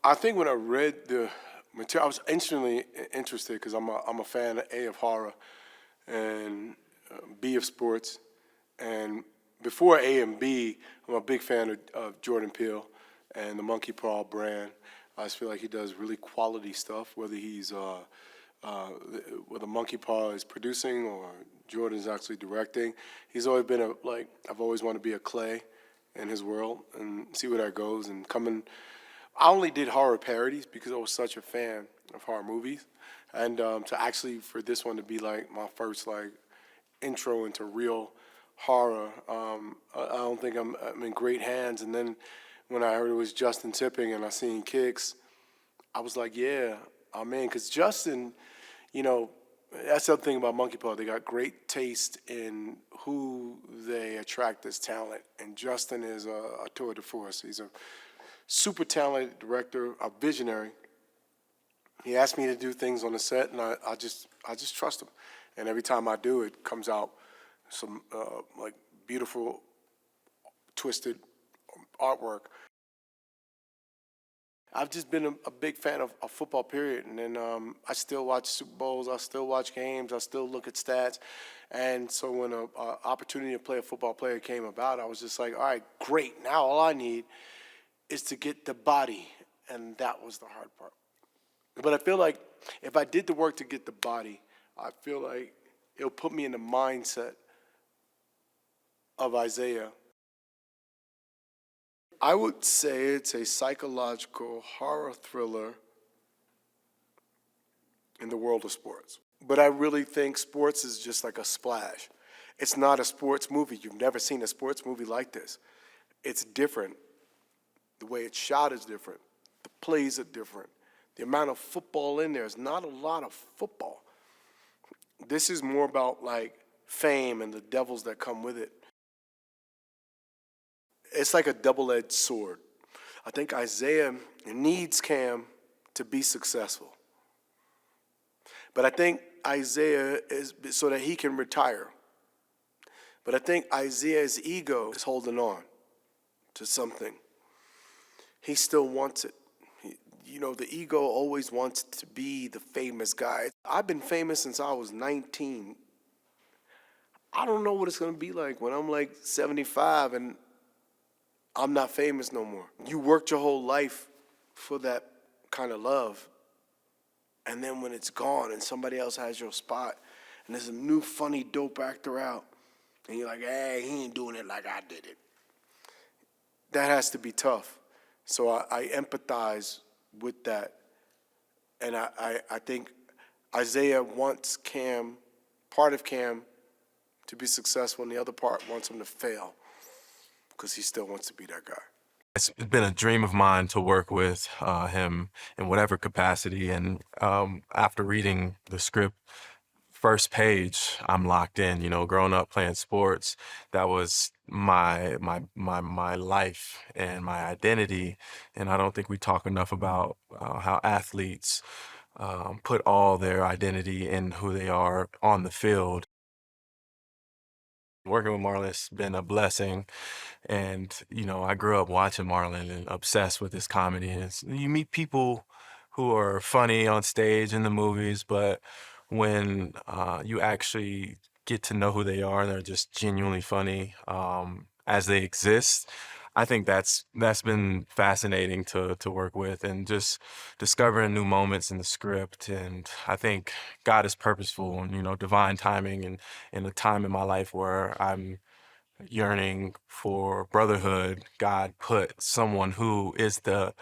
I think when I read the material, I was instantly interested because I'm a fan, A, of horror, and B, of sports. And before A and B, I'm a big fan of Jordan Peele and the Monkey Paw brand. I just feel like he does really quality stuff, whether uh, whether Monkey Paw is producing or Jordan's actually directing. He's always been I've always wanted to be a Clay in his world and see where that goes. And coming, I only did horror parodies because I was such a fan of horror movies, and to actually for this one to be like my first like intro into real horror, I don't think I'm in great hands. And then when I heard it was Justin Tipping and I seen Kicks, I was like, yeah, I'm in. Because Justin, you know, that's the other thing about Monkey Paw. They got great taste in who they attract as talent. And Justin is a tour de force. He's a super talented director, a visionary. He asked me to do things on the set, and I just trust him. And every time I do, it comes out some like beautiful, twisted artwork. I've just been a big fan of football, period. And then I still watch Super Bowls, I still watch games, I still look at stats. And so when an opportunity to play a football player came about, I was just like, all right, great. Now all I need is to get the body. And that was the hard part. But I feel like if I did the work to get the body, I feel like it'll put me in the mindset of Isaiah. I would say it's a psychological horror thriller in the world of sports. But I really think sports is just like a splash. It's not a sports movie. You've never seen a sports movie like this. It's different. The way it's shot is different. The plays are different. The amount of football in there is not a lot of football. This is more about like fame and the devils that come with it. It's like a double-edged sword. I think Isaiah needs Cam to be successful. But I think Isaiah is so that he can retire. But I think Isaiah's ego is holding on to something. He still wants it. The ego always wants to be the famous guy. I've been famous since I was 19. I don't know what it's going to be like when I'm like 75 and I'm not famous no more. You worked your whole life for that kind of love. And then when it's gone and somebody else has your spot and there's a new funny dope actor out and you're like, hey, he ain't doing it like I did it. That has to be tough. So I empathize with that. And I think Isaiah wants Cam, part of Cam, to be successful, and the other part wants him to fail because he still wants to be that guy. It's been a dream of mine to work with him in whatever capacity. And after reading the script, first page, I'm locked in. Growing up playing sports, that was my life and my identity. And I don't think we talk enough about how athletes put all their identity in who they are on the field. Working with Marlon has been a blessing. And, I grew up watching Marlon and obsessed with his comedy. And you meet people who are funny on stage in the movies, but when you actually get to know who they are, they're just genuinely funny as they exist. I think that's been fascinating to work with, and just discovering new moments in the script. And I think God is purposeful and, divine timing, and in a time in my life where I'm yearning for brotherhood, God put someone who is the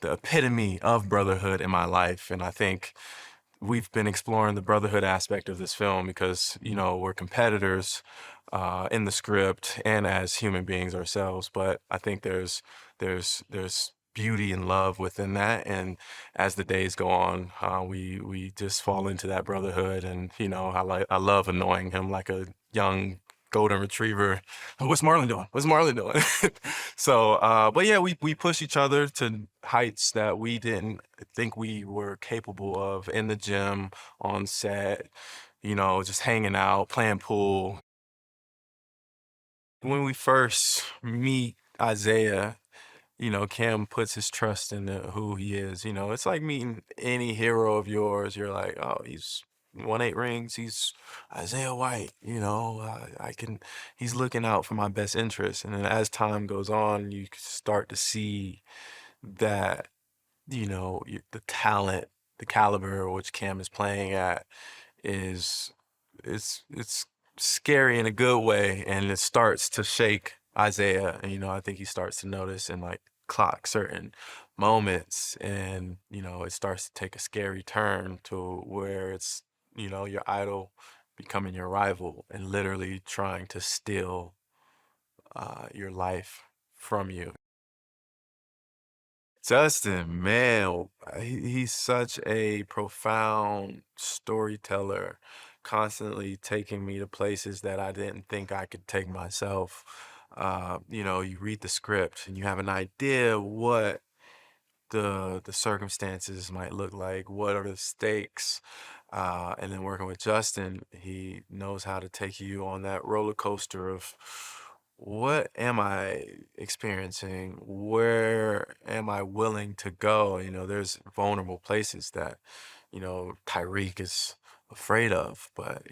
epitome of brotherhood in my life. And I think we've been exploring the brotherhood aspect of this film because, we're competitors in the script and as human beings ourselves. But I think there's beauty and love within that. And as the days go on, we just fall into that brotherhood. And, I love annoying him like a young golden retriever. What's Marlon doing? What's Marlon doing? So, but yeah, we push each other to heights that we didn't think we were capable of in the gym, on set, just hanging out, playing pool. When we first meet Isaiah, Cam puts his trust in who he is. It's like meeting any hero of yours. You're like, oh, he's won 8 rings. He's Isaiah White. He's looking out for my best interest. And then as time goes on, you start to see that, the talent, the caliber which Cam is playing at is it's scary in a good way, and it starts to shake Isaiah. And I think he starts to notice and like clock certain moments, and it starts to take a scary turn to where it's your idol becoming your rival and literally trying to steal your life from you. Justin, man, he's such a profound storyteller, constantly taking me to places that I didn't think I could take myself. You read the script and you have an idea what the circumstances might look like, what are the stakes, and then working with Justin, he knows how to take you on that roller coaster of what am I experiencing? Where am I willing to go? There's vulnerable places that, Tyreek is afraid of, but,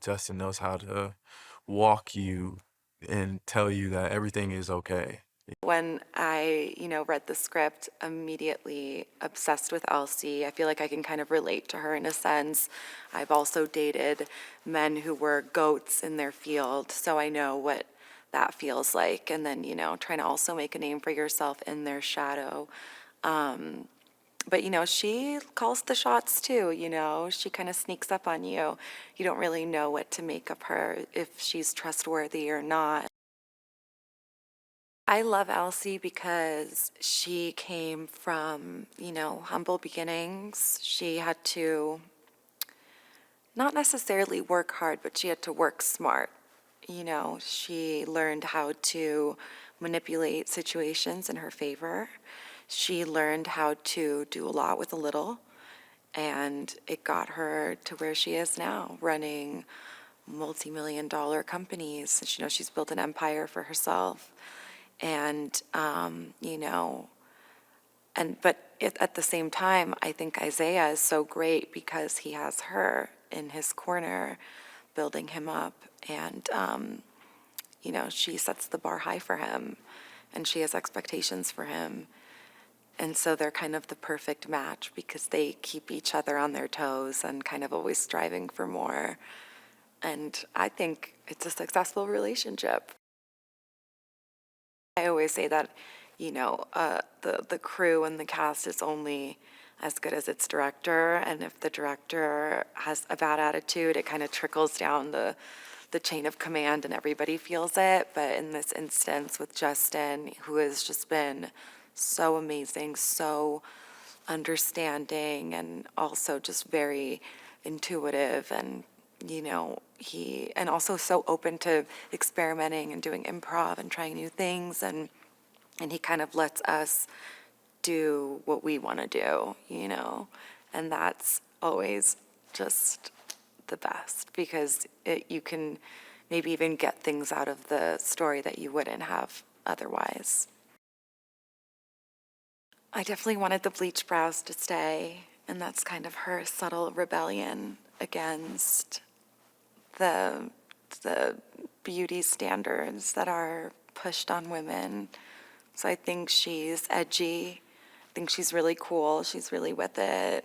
Justin knows how to walk you and tell you that everything is okay. When I, read the script, immediately obsessed with Elsie. I feel like I can kind of relate to her in a sense. I've also dated men who were goats in their field, so I know what that feels like. And then, trying to also make a name for yourself in their shadow. But, she calls the shots too, she kind of sneaks up on you. You don't really know what to make of her, if she's trustworthy or not. I love Elsie because she came from, humble beginnings. She had to not necessarily work hard, but she had to work smart. She learned how to manipulate situations in her favor. She learned how to do a lot with a little, and it got her to where she is now, running multi-million-dollar companies. She's built an empire for herself. And, at the same time, I think Isaiah is so great because he has her in his corner, building him up. And, she sets the bar high for him, and she has expectations for him. And so they're kind of the perfect match because they keep each other on their toes and kind of always striving for more. And I think it's a successful relationship. I always say that, the crew and the cast is only as good as its director, and if the director has a bad attitude, it kind of trickles down the chain of command and everybody feels it. But in this instance with Justin, who has just been so amazing, so understanding, and also just very intuitive, and and also so open to experimenting and doing improv and trying new things, and he kind of lets us do what we want to do, and that's always just the best because you can maybe even get things out of the story that you wouldn't have otherwise. I definitely wanted the bleach brows to stay, and that's kind of her subtle rebellion against the beauty standards that are pushed on women. So I think she's edgy. I think she's really cool. She's really with it.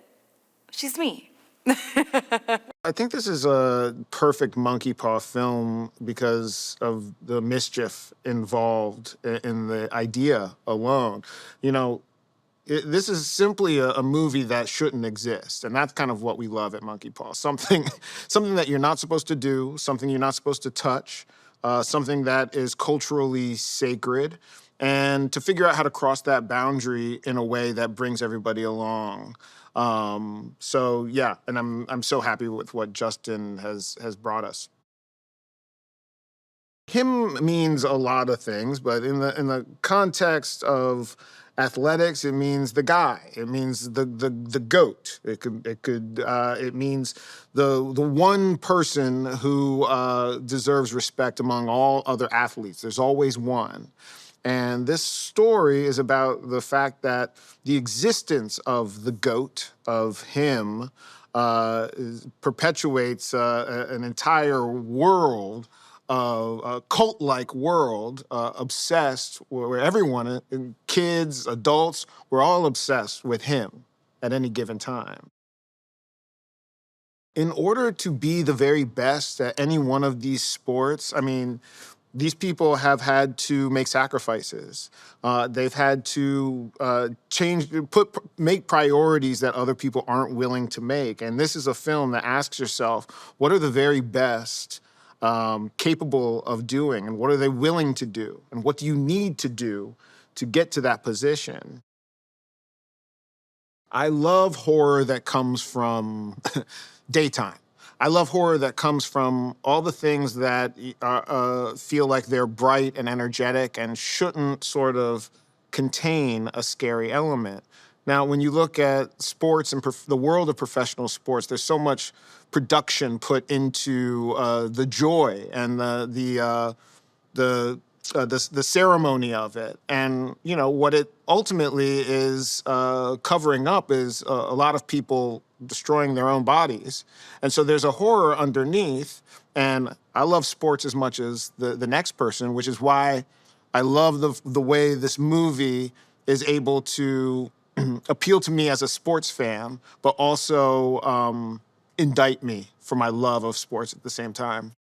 She's me. I think this is a perfect monkey paw film because of the mischief involved in the idea alone. This is simply a movie that shouldn't exist, and that's kind of what we love at Monkey Paw. Something, something that you're not supposed to do, something you're not supposed to touch, something that is culturally sacred, and to figure out how to cross that boundary in a way that brings everybody along. So yeah, and I'm so happy with what Justin has brought us. Him means a lot of things, but in the context of athletics, it means the guy. It means the goat. It means the one person who deserves respect among all other athletes. There's always one. And this story is about the fact that the existence of the GOAT, of him, perpetuates an entire world, a cult-like world, obsessed, where everyone, kids, adults, we're all obsessed with him at any given time. In order to be the very best at any one of these sports, I mean, these people have had to make sacrifices. They've had to make priorities that other people aren't willing to make. And this is a film that asks yourself, what are the very best capable of doing? And what are they willing to do? And what do you need to do to get to that position? I love horror that comes from daytime. I love horror that comes from all the things that feel like they're bright and energetic and shouldn't sort of contain a scary element. Now, when you look at sports and the world of professional sports, there's so much production put into the joy and the ceremony of it. And, you know, what it ultimately is covering up is a lot of people destroying their own bodies. And so there's a horror underneath. And I love sports as much as the next person, which is why I love the way this movie is able to appeal to me as a sports fan, but also indict me for my love of sports at the same time.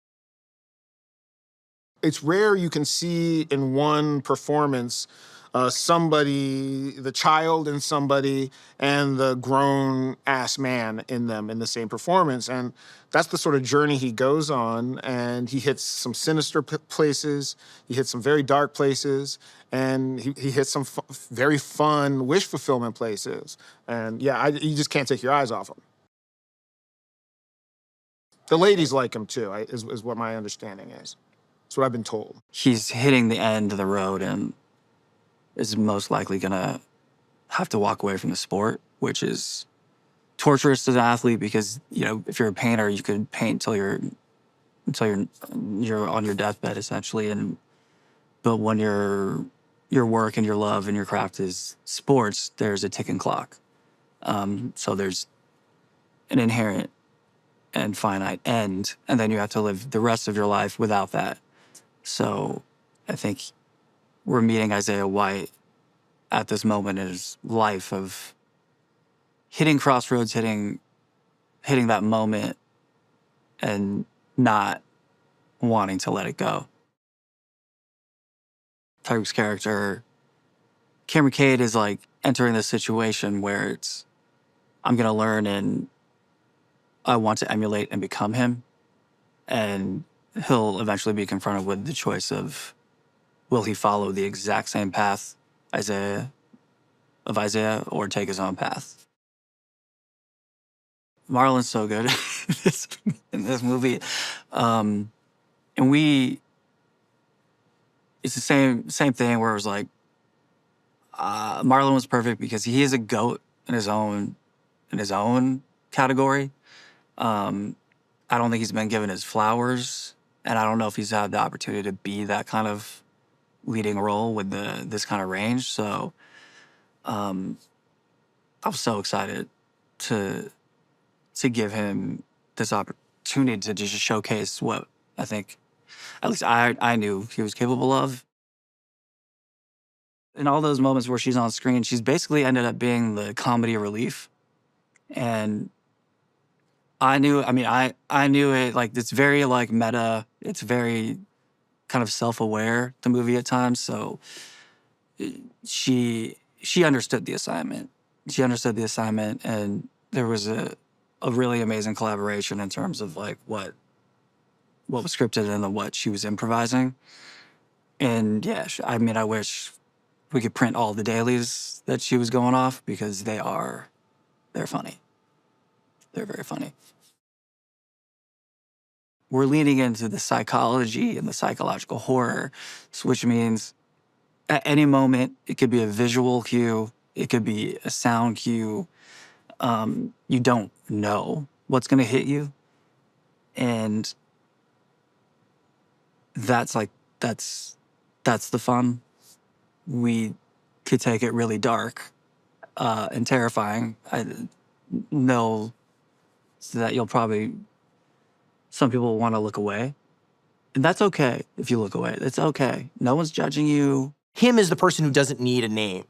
It's rare you can see in one performance somebody, the child in somebody, and the grown-ass man in them in the same performance. And that's the sort of journey he goes on, and he hits some sinister places, he hits some very dark places, and he hits some very fun wish fulfillment places. And yeah, you just can't take your eyes off him. The ladies like him too, is what my understanding is. That's what I've been told. He's hitting the end of the road and is most likely gonna have to walk away from the sport, which is torturous as an athlete because, you know, if you're a painter, you could paint until you're on your deathbed essentially. But when your work and your love and your craft is sports, there's a ticking clock. So there's an inherent and finite end, and then you have to live the rest of your life without that. So I think we're meeting Isaiah White at this moment in his life of hitting crossroads, hitting that moment and not wanting to let it go. Tyriq's character, Cameron Cade, is like entering this situation where it's, I'm gonna learn and I want to emulate and become him. And he'll eventually be confronted with the choice of, will he follow the exact same path Isaiah or take his own path? Marlon's so good in this movie. And it's the same thing where it was like, Marlon was perfect because he is a GOAT in his own category. I don't think he's been given his flowers, and I don't know if he's had the opportunity to be that kind of leading role with this kind of range. So I was so excited to give him this opportunity to just showcase what I think, at least I knew he was capable of. In all those moments where she's on screen, she's basically ended up being the comedy relief. And I knew it, like, it's very, like, meta. It's very kind of self-aware, the movie at times. So she understood the assignment. And there was a really amazing collaboration in terms of, like, what was scripted and what she was improvising. And, yeah, I wish we could print all the dailies that she was going off because they're funny. They're very funny. We're leaning into the psychology and the psychological horror, which means at any moment, it could be a visual cue, it could be a sound cue. You don't know what's going to hit you. And that's the fun we could take it really dark and terrifying. I know that some people want to look away. And that's okay if you look away. It's okay. No one's judging you. Him is the person who doesn't need a name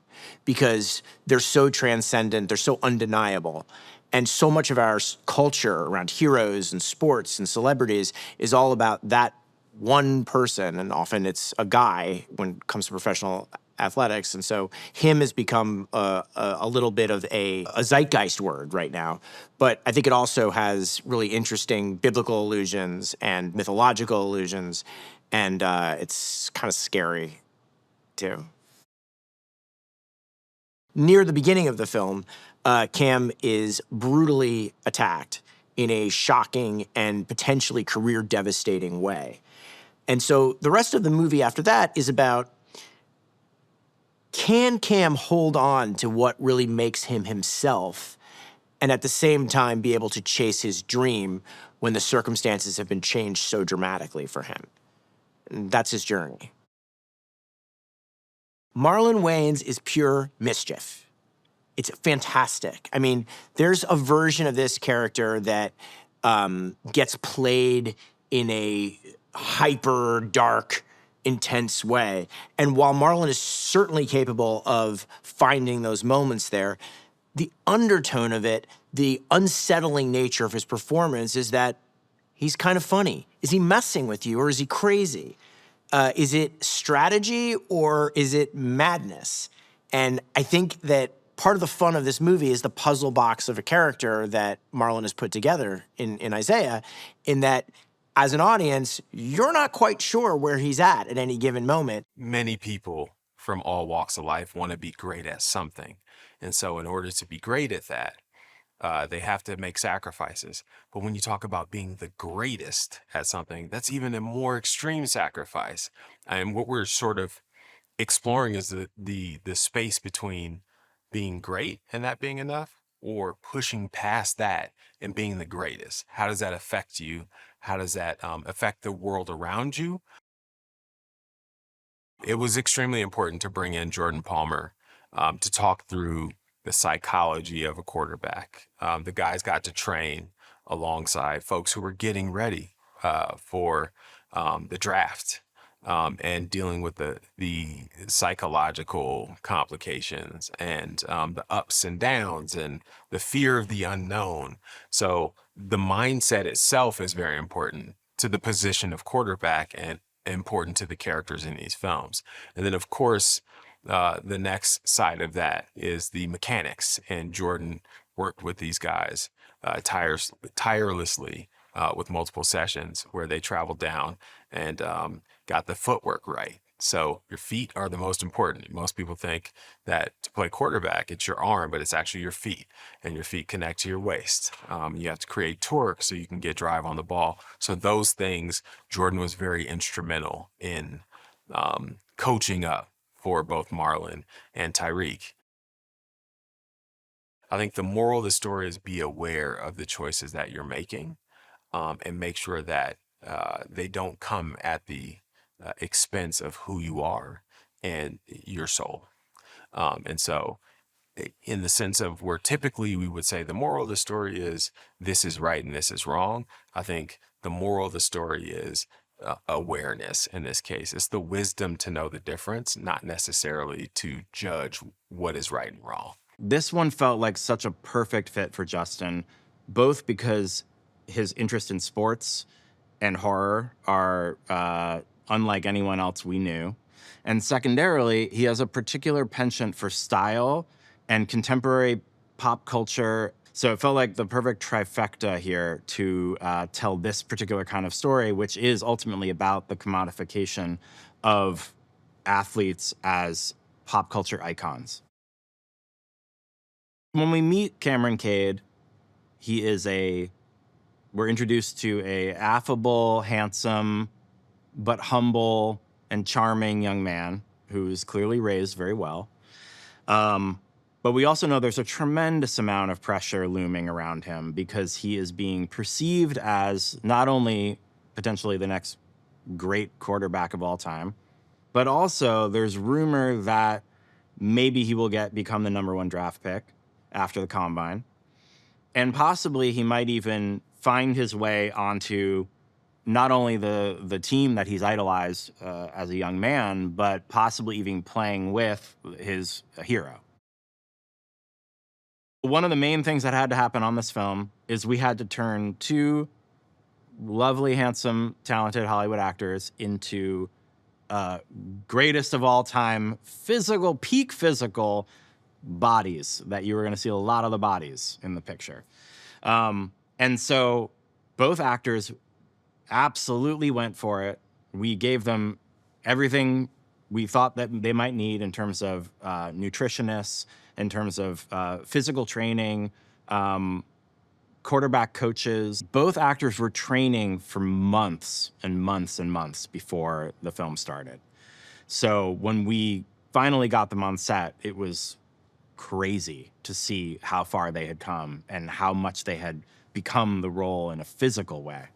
because they're so transcendent, they're so undeniable. And so much of our culture around heroes and sports and celebrities is all about that one person, and often it's a guy when it comes to professional athletics. And so him has become a little bit of a zeitgeist word right now. But I think it also has really interesting biblical allusions and mythological allusions, and it's kind of scary too. Near the beginning of the film, Cam is brutally attacked in a shocking and potentially career-devastating way. And so the rest of the movie after that is about, can Cam hold on to what really makes him himself and at the same time be able to chase his dream when the circumstances have been changed so dramatically for him? And that's his journey. Marlon Wayans is pure mischief. It's fantastic. I mean, there's a version of this character that gets played in a hyper dark, intense way. And while Marlon is certainly capable of finding those moments there, the undertone of it, the unsettling nature of his performance is that he's kind of funny. Is he messing with you or is he crazy? Is it strategy or is it madness? And I think that part of the fun of this movie is the puzzle box of a character that Marlon has put together in Isaiah, in that as an audience, you're not quite sure where he's at any given moment. Many people from all walks of life want to be great at something. And so in order to be great at that, they have to make sacrifices. But when you talk about being the greatest at something, that's even a more extreme sacrifice. And what we're sort of exploring is the space between being great and that being enough, or pushing past that and being the greatest. How does that affect you? How does that affect the world around you? It was extremely important to bring in Jordan Palmer to talk through the psychology of a quarterback. The guys got to train alongside folks who were getting ready for the draft and dealing with the psychological complications and the ups and downs and the fear of the unknown. So the mindset itself is very important to the position of quarterback and important to the characters in these films. And then, of course, the next side of that is the mechanics. And Jordan worked with these guys tirelessly with multiple sessions where they traveled down and got the footwork right. So your feet are the most important. Most people think that to play quarterback, it's your arm, but it's actually your feet, and your feet connect to your waist. You have to create torque so you can get drive on the ball. So those things, Jordan was very instrumental in coaching up for both Marlon and Tyriq. I think the moral of the story is be aware of the choices that you're making and make sure that they don't come at the expense of who you are and your soul. And so in the sense of where typically we would say the moral of the story is this is right and this is wrong, I think the moral of the story is awareness in this case. It's the wisdom to know the difference, not necessarily to judge what is right and wrong. This one felt like such a perfect fit for Justin, both because his interest in sports and horror are unlike anyone else we knew. And secondarily, he has a particular penchant for style and contemporary pop culture. So it felt like the perfect trifecta here to tell this particular kind of story, which is ultimately about the commodification of athletes as pop culture icons. When we meet Cameron Cade, we're introduced to a affable, handsome, but humble and charming young man who's clearly raised very well. But we also know there's a tremendous amount of pressure looming around him because he is being perceived as not only potentially the next great quarterback of all time, but also there's rumor that maybe he will become the #1 draft pick after the combine. And possibly he might even find his way onto not only the team that he's idolized as a young man, but possibly even playing with his hero. One of the main things that had to happen on this film is we had to turn 2 lovely, handsome, talented Hollywood actors into greatest of all time peak physical bodies that you were going to see a lot of the bodies in the picture. And so both actors absolutely went for it. We gave them everything we thought that they might need in terms of nutritionists, in terms of physical training, quarterback coaches. Both actors were training for months and months and months before the film started. So when we finally got them on set, it was crazy to see how far they had come and how much they had become the role in a physical way.